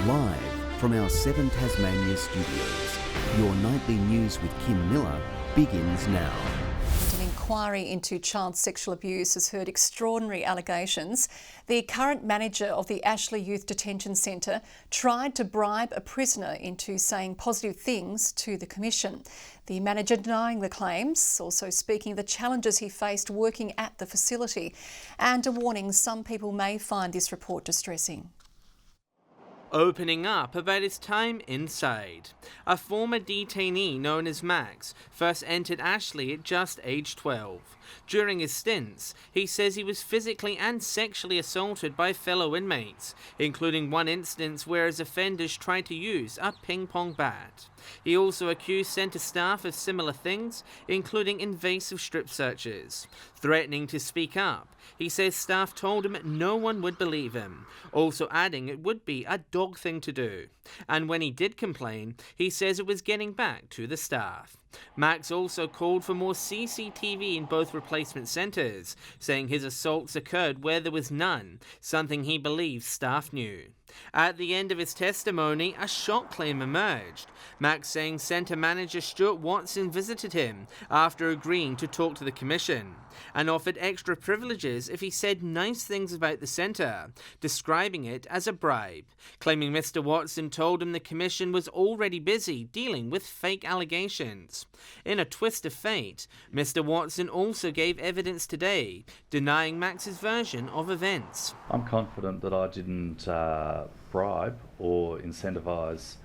Live from our 7 Tasmania studios, your nightly news with Kim Miller begins now. An inquiry into child sexual abuse has heard extraordinary allegations. The current manager of the Ashley Youth Detention Centre tried to bribe a prisoner into saying positive things to the Commission. The manager denying the claims, also speaking of the challenges he faced working at the facility, and a warning some people may find this report distressing. Opening up about his time inside. A former detainee known as Max first entered Ashley at just age 12. During his stints, he says he was physically and sexually assaulted by fellow inmates, including one instance where his offenders tried to use a ping-pong bat. He also accused centre staff of similar things, including invasive strip searches. Threatening to speak up, he says staff told him no one would believe him, also adding it would be a dog thing to do. And when he did complain, he says it was getting back to the staff. Max also called for more CCTV in both replacement centres, saying his assaults occurred where there was none, something he believes staff knew. At the end of his testimony, a shock claim emerged. Max saying centre manager Stuart Watson visited him after agreeing to talk to the Commission and offered extra privileges if he said nice things about the centre, describing it as a bribe, claiming Mr Watson told him the Commission was already busy dealing with fake allegations. In a twist of fate, Mr Watson also gave evidence today, denying Max's version of events. I'm confident that I didn't bribe or incentivise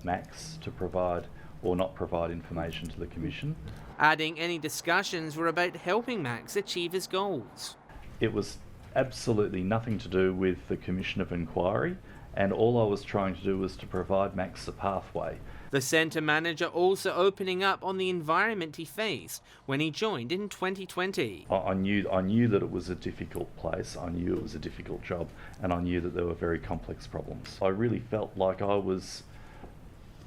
Max to provide or not provide information to the Commission. Adding any discussions were about helping Max achieve his goals. It was absolutely nothing to do with the Commission of Inquiry, and all I was trying to do was to provide Max a pathway. The centre manager also opening up on the environment he faced when he joined in 2020. I knew that it was a difficult place, I knew it was a difficult job, and I knew that there were very complex problems. I really felt like I was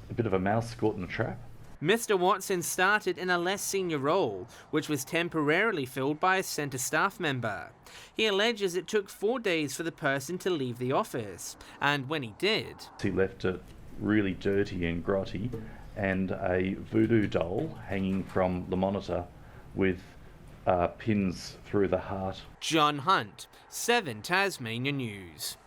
a bit of a mouse caught in a trap. Mr Watson started in a less senior role, which was temporarily filled by a centre staff member. He alleges it took 4 days for the person to leave the office, and when he did, he left it really dirty and grotty, and a voodoo doll hanging from the monitor with pins through the heart. John Hunt, 7 Tasmania News.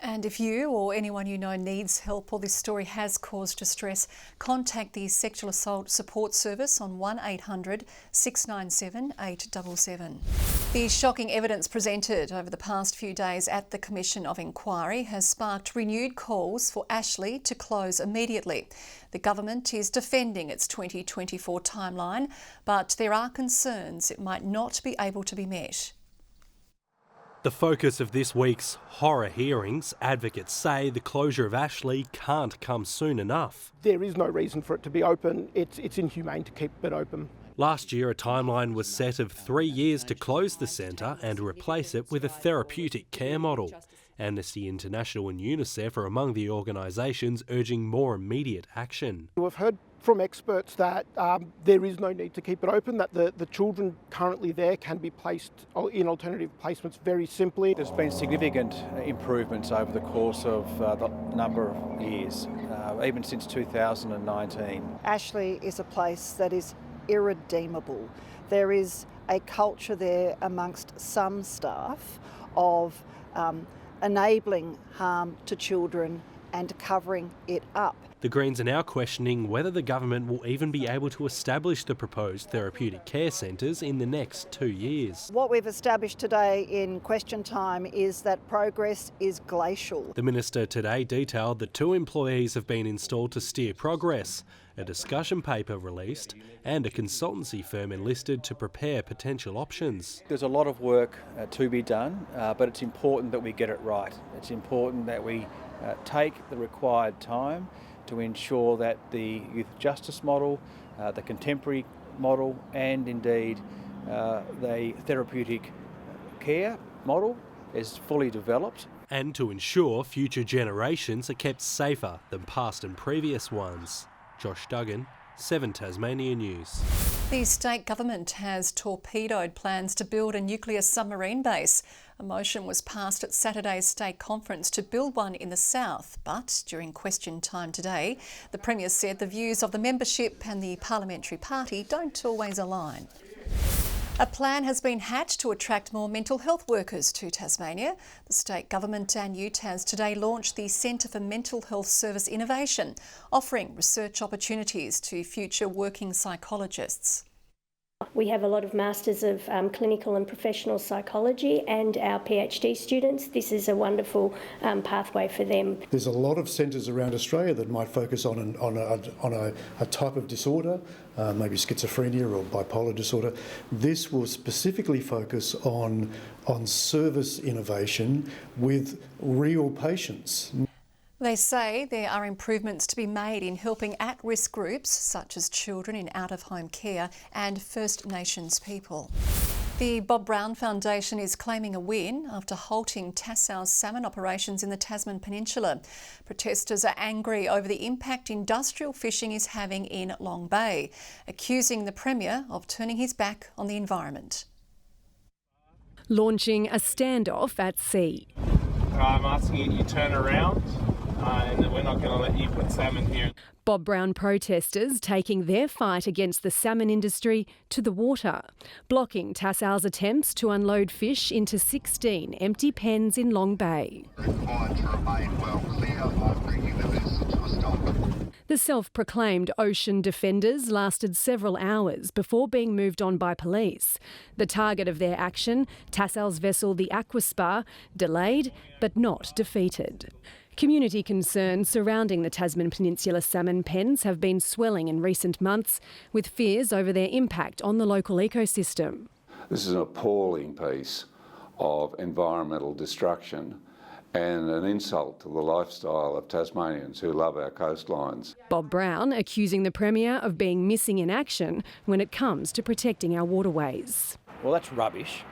And if you or anyone you know needs help or this story has caused distress, contact the Sexual Assault Support Service on 1800 697 877. The shocking evidence presented over the past few days at the Commission of Inquiry has sparked renewed calls for Ashley to close immediately. The government is defending its 2024 timeline, but there are concerns it might not be able to be met. The focus of this week's horror hearings, advocates say the closure of Ashley can't come soon enough. There is no reason for it to be open. It's inhumane to keep it open. Last year, a timeline was set of 3 years to close the centre and replace it with a therapeutic care model. Amnesty International and UNICEF are among the organisations urging more immediate action. We've heard from experts that there is no need to keep it open, that the children currently there can be placed in alternative placements very simply. There's been significant improvements over the course of the number of years, even since 2019. Ashley is a place that is irredeemable. There is a culture there amongst some staff of enabling harm to children and covering it up. The Greens are now questioning whether the government will even be able to establish the proposed therapeutic care centres in the next 2 years. What we've established today in question time is that progress is glacial. The Minister today detailed that 2 employees have been installed to steer progress, a discussion paper released, and a consultancy firm enlisted to prepare potential options. There's a lot of work to be done, but it's important that we get it right. It's important that we take the required time to ensure that the youth justice model, the contemporary model, and indeed the therapeutic care model is fully developed. And to ensure future generations are kept safer than past and previous ones. Josh Duggan, 7 Tasmania News. The state government has torpedoed plans to build a nuclear submarine base. A motion was passed at Saturday's state conference to build one in the south, but during question time today, the Premier said the views of the membership and the parliamentary party don't always align. A plan has been hatched to attract more mental health workers to Tasmania. The state government and UTAS today launched the Centre for Mental Health Service Innovation, offering research opportunities to future working psychologists. We have a lot of Masters of Clinical and Professional Psychology and our PhD students. This is a wonderful pathway for them. There's a lot of centres around Australia that might focus on a type of disorder, maybe schizophrenia or bipolar disorder. This will specifically focus on service innovation with real patients. They say there are improvements to be made in helping at-risk groups such as children in out-of-home care and First Nations people. The Bob Brown Foundation is claiming a win after halting Tassal's salmon operations in the Tasman Peninsula. Protesters are angry over the impact industrial fishing is having in Long Bay, accusing the Premier of turning his back on the environment. Launching a standoff at sea. I'm asking you turn around. And we're not going to let you put salmon here. Bob Brown protesters taking their fight against the salmon industry to the water, blocking Tassal's attempts to unload fish into 16 empty pens in Long Bay. The self-proclaimed ocean defenders lasted several hours before being moved on by police. The target of their action, Tassal's vessel the Aquaspar, delayed but not defeated. Community concerns surrounding the Tasman Peninsula salmon pens have been swelling in recent months, with fears over their impact on the local ecosystem. This is an appalling piece of environmental destruction and an insult to the lifestyle of Tasmanians who love our coastlines. Bob Brown accusing the Premier of being missing in action when it comes to protecting our waterways. Well, that's rubbish.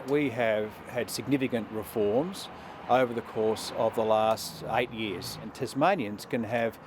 We have had significant reforms over the course of the last 8 years, and Tasmanians can have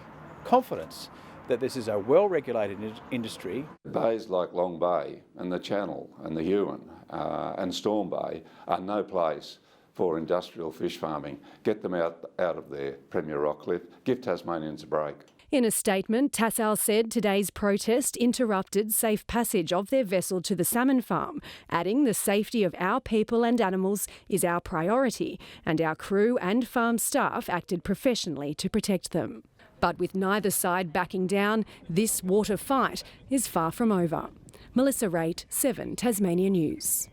confidence that this is a well-regulated industry. Bays like Long Bay and the Channel and the Huon and Storm Bay are no place for industrial fish farming. Get them out of there, Premier ROCKLIFF. Give Tasmanians a break. In a statement, Tassal said today's protest interrupted safe passage of their vessel to the salmon farm, adding the safety of our people and animals is our priority, and our crew and farm staff acted professionally to protect them. But with neither side backing down, this water fight is far from over. Melissa RAITT, 7 Tasmania News.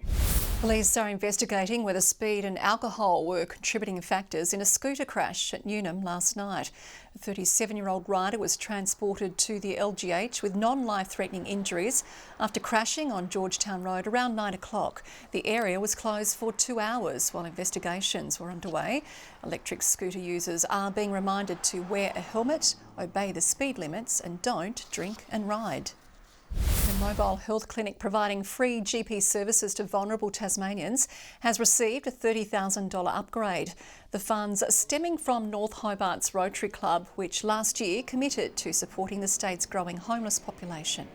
Police are investigating whether speed and alcohol were contributing factors in a scooter crash at Newnham last night. A 37-year-old rider was transported to the LGH with non-life-threatening injuries after crashing on Georgetown Road around 9 o'clock. The area was closed for 2 hours while investigations were underway. Electric scooter users are being reminded to wear a helmet, obey the speed limits and don't drink and ride. The mobile health clinic providing free GP services to vulnerable Tasmanians has received a $30,000 upgrade. The funds stemming from North Hobart's Rotary Club, which last year committed to supporting the state's growing homeless population.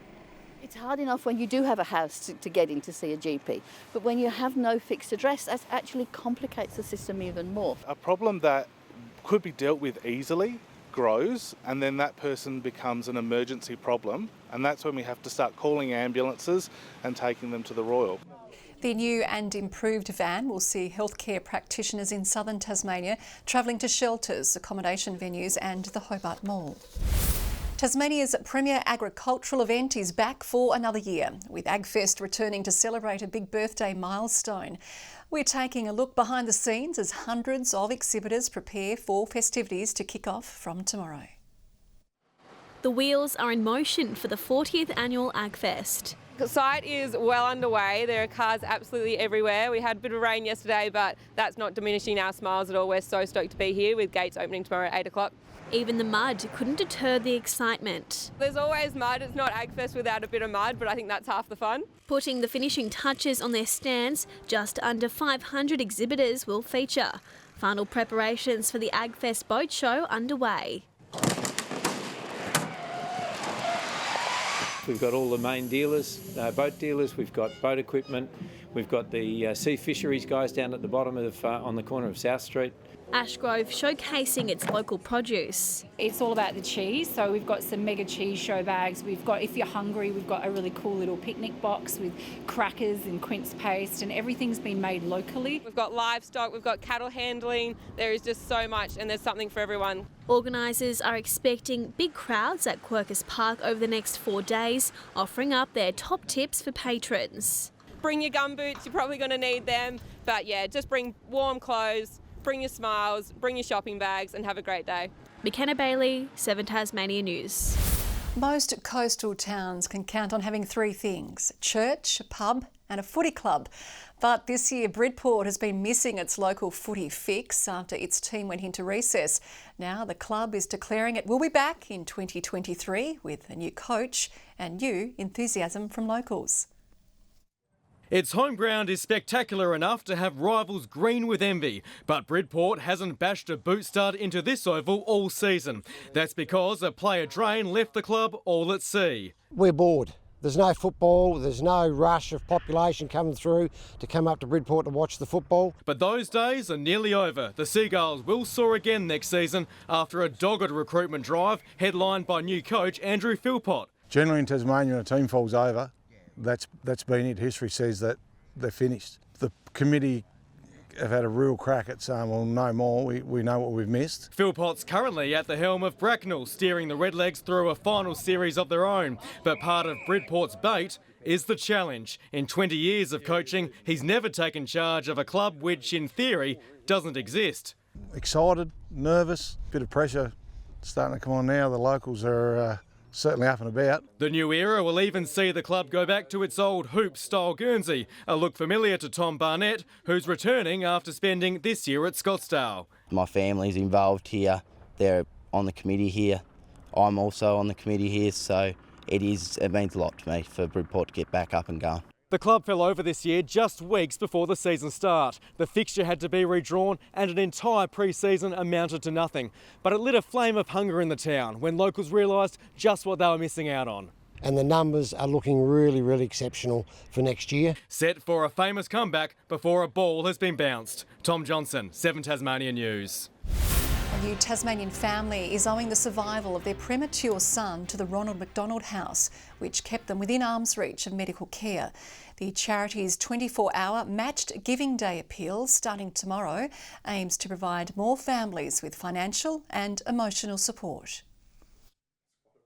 It's hard enough when you do have a house to get in to see a GP, but when you have no fixed address, that actually complicates the system even more. A problem that could be dealt with easily grows, and then that person becomes an emergency problem, and that's when we have to start calling ambulances and taking them to the Royal. The new and improved van will see healthcare practitioners in southern Tasmania travelling to shelters, accommodation venues and the Hobart Mall. Tasmania's premier agricultural event is back for another year, with AgFest returning to celebrate a big birthday milestone. We're taking a look behind the scenes as hundreds of exhibitors prepare for festivities to kick off from tomorrow. The wheels are in motion for the 40th annual AgFest. The site is well underway. There are cars absolutely everywhere. We had a bit of rain yesterday, but that's not diminishing our smiles at all. We're so stoked to be here with gates opening tomorrow at 8 o'clock. Even the mud couldn't deter the excitement. There's always mud. It's not AgFest without a bit of mud, but I think that's half the fun. Putting the finishing touches on their stands, just under 500 exhibitors will feature. Final preparations for the AgFest boat show underway. We've got all the main dealers, boat dealers. We've got boat equipment. We've got the sea fisheries guys down at the bottom of on the corner of South Street. ASHGROVE showcasing its local produce. It's all about the cheese, so we've got some mega cheese show bags. We've got, if you're hungry, we've got a really cool little picnic box with crackers and quince paste, and everything's been made locally. We've got livestock, we've got cattle handling. There is just so much, and there's something for everyone. Organisers are expecting big crowds at QUERCUS Park over the next 4 days, offering up their top tips for patrons. Bring your gumboots, you're probably going to need them, but yeah, just bring warm clothes, bring your smiles, bring your shopping bags, and have a great day. MAKENNA, BAILY, 7 Tasmania News. Most coastal towns can count on having 3 things: a church, a pub and a footy club. But this year Bridport has been missing its local footy fix after its team went into recess. Now the club is declaring it will be back in 2023 with a new coach and new enthusiasm from locals. Its home ground is spectacular enough to have rivals green with envy, but Bridport hasn't bashed a boot stud into this oval all season. That's because a player drain left the club all at sea. We're bored. There's no football, there's no rush of population coming through to come up to Bridport to watch the football. But those days are nearly over. The Seagulls will soar again next season after a dogged recruitment drive headlined by new coach Andrew PHILPOTT. Generally in Tasmania when a team falls over, that's been it. History says that they're finished. The committee have had a real crack at saying, well, no more, we know what we've missed. PHILPOTT's currently at the helm of Bracknell, steering the Redlegs through a final series of their own. But part of Bridport's bait is the challenge. In 20 years of coaching, he's never taken charge of a club which, in theory, doesn't exist. Excited, nervous, bit of pressure starting to come on now. The locals are certainly up and about. The new era will even see the club go back to its old hoop-style Guernsey, a look familiar to Tom Barnett, who's returning after spending this year at Scottsdale. My family's involved here, they're on the committee here, I'm also on the committee here, so it means a lot to me for Bridport to get back up and going. The club fell over this year just weeks before the season start. The fixture had to be redrawn and an entire pre-season amounted to nothing. But it lit a flame of hunger in the town when locals realised just what they were missing out on. And the numbers are looking really, really exceptional for next year. Set for a famous comeback before a ball has been bounced. Tom Johnson, 7 Tasmania News. A new Tasmanian family is owing the survival of their premature son to the Ronald McDonald House, which kept them within arm's reach of medical care. The charity's 24-hour Matched Giving Day appeal, starting tomorrow, aims to provide more families with financial and emotional support.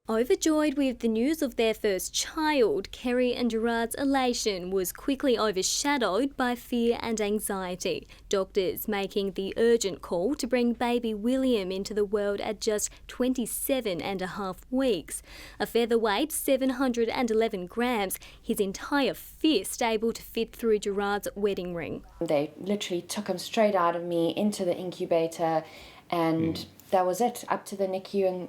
Overjoyed with the news of their first child, Kerry and Gerard's elation was quickly overshadowed by fear and anxiety. Doctors making the urgent call to bring baby William into the world at just 27.5 weeks. A featherweight 711 grams, his entire fist able to fit through Gerard's wedding ring. They literally took him straight out of me into the incubator, and that was it, up to the NICU, and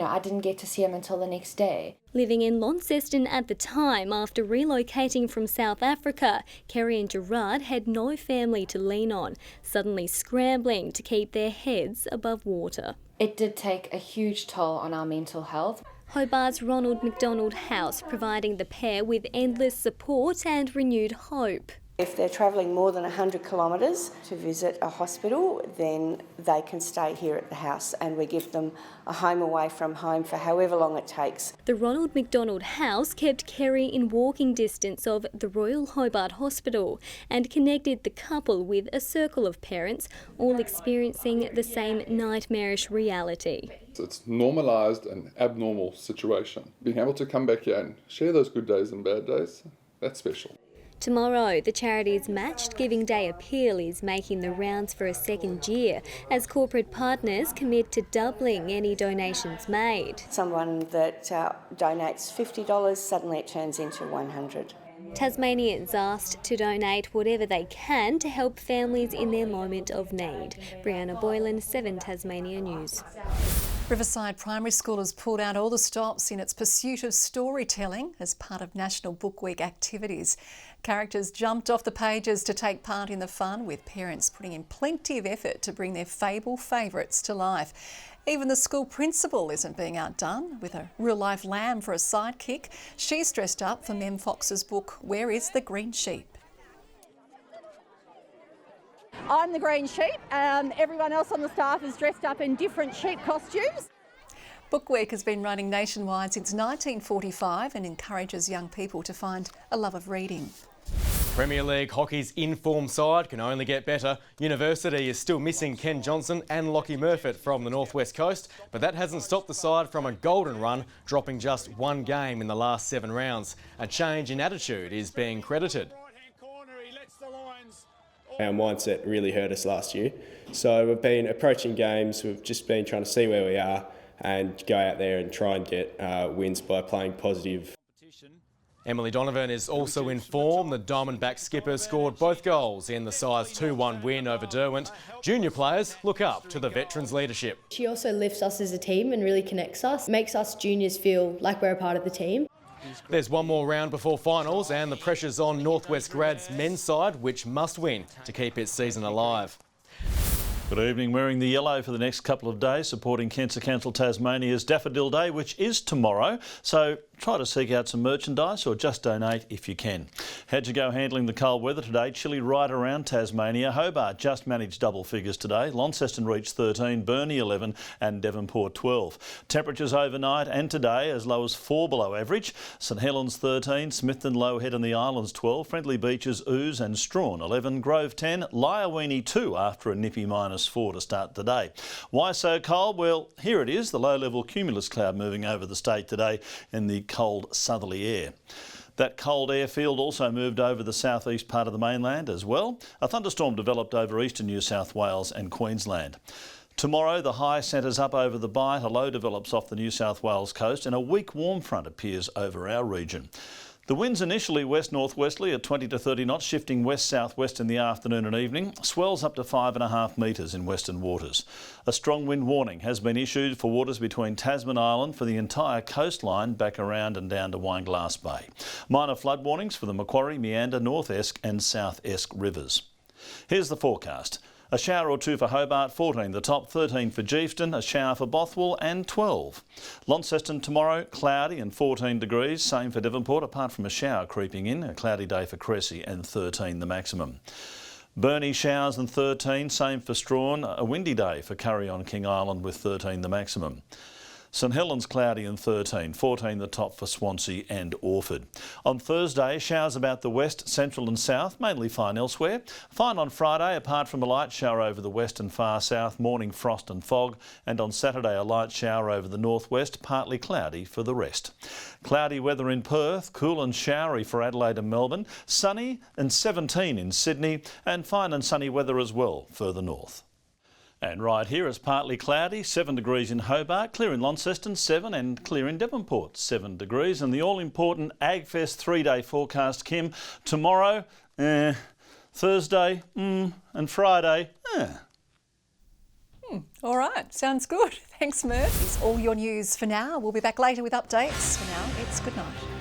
I didn't get to see him until the next day. Living in Launceston at the time after relocating from South Africa, Kerry and Gerard had no family to lean on, suddenly scrambling to keep their heads above water. It did take a huge toll on our mental health. Hobart's Ronald McDonald House providing the pair with endless support and renewed hope. If they're travelling more than 100 kilometres to visit a hospital, then they can stay here at the house and we give them a home away from home for however long it takes. The Ronald McDonald House kept Kerry in walking distance of the Royal Hobart Hospital and connected the couple with a circle of parents, all experiencing the same nightmarish reality. It's normalised an abnormal situation. Being able to come back here and share those good days and bad days, that's special. Tomorrow, the charity's Matched Giving Day appeal is making the rounds for a second year as corporate partners commit to doubling any donations made. Someone that donates $50, suddenly it turns into $100. Tasmanians asked to donate whatever they can to help families in their moment of need. BRIANNA, BOYLEN, 7 Tasmania News. Riverside Primary School has pulled out all the stops in its pursuit of storytelling as part of National Book Week activities. Characters jumped off the pages to take part in the fun, with parents putting in plenty of effort to bring their fable favourites to life. Even the school principal isn't being outdone, with a real-life lamb for a sidekick. She's dressed up for Mem Fox's book, Where is the Green Sheep? I'm the green sheep, and everyone else on the staff is dressed up in different sheep costumes. Book Week has been running nationwide since 1945 and encourages young people to find a love of reading. Premier League hockey's in-form side can only get better. University is still missing Ken Johnson and Lockie Murfitt from the Northwest Coast, but that hasn't stopped the side from a golden run, dropping just one game in the last 7 rounds. A change in attitude is being credited. Our mindset really hurt us last year. So we've been approaching games, we've just been trying to see where we are and go out there and try and get wins by playing positive. Emily Donovan is also in form. The Diamondback skipper scored both goals in the side's 2-1 win over Derwent. Junior players look up to the veterans' leadership. She also lifts us as a team and really connects us, makes us juniors feel like we're a part of the team. There's one more round before finals and the pressure's on Northwest Grad's men's side, which must win to keep its season alive. Good evening. Wearing the yellow for the next couple of days, supporting Cancer Council Tasmania's Daffodil Day, which is tomorrow. So try to seek out some merchandise or just donate if you can. How'd you go handling the cold weather today? Chilly right around Tasmania. Hobart just managed double figures today. Launceston reached 13, Burnie 11 and Devonport 12. Temperatures overnight and today as low as 4 below average. St Helens 13, Smithton, Low Head and the Islands 12, Friendly Beaches, Ooze and Strawn 11, Grove 10, Lyowini 2 after a nippy -4 to start today. Why so cold? Well, here it is, the low-level cumulus cloud moving over the state today in the cold southerly air. That cold air field also moved over the southeast part of the mainland as well. A thunderstorm developed over eastern New South Wales and Queensland. Tomorrow the high centres up over the Bight, a low develops off the New South Wales coast and a weak warm front appears over our region. The winds initially west-northwesterly at 20 to 30 knots, shifting west-southwest in the afternoon and evening. Swells up to 5.5 metres in western waters. A strong wind warning has been issued for waters between Tasman Island for the entire coastline back around and down to Wineglass Bay. Minor flood warnings for the Macquarie, Meander, North Esk and South Esk rivers. Here's the forecast. A shower or two for Hobart, 14 the top, 13 for Geefton, a shower for Bothwell and 12. Launceston tomorrow, cloudy and 14 degrees, same for Devonport apart from a shower creeping in, a cloudy day for Cressy and 13 the maximum. Burnie showers and 13, same for Strawn, a windy day for Curry on King Island with 13 the maximum. St Helens cloudy and 13, 14 the top for Swansea and Orford. On Thursday, showers about the west, central and south, mainly fine elsewhere. Fine on Friday, apart from a light shower over the west and far south, morning frost and fog. And on Saturday, a light shower over the northwest, partly cloudy for the rest. Cloudy weather in Perth, cool and showery for Adelaide and Melbourne, sunny and 17 in Sydney, and fine and sunny weather as well further north. And right here it's partly cloudy, 7 degrees in Hobart, clear in Launceston 7 and clear in Devonport 7 degrees. And the all-important AgFest 3-day forecast, Kim, tomorrow, Thursday, and Friday, All right, sounds good. Thanks, Murph. It's all your news for now. We'll be back later with updates. For now, it's good night.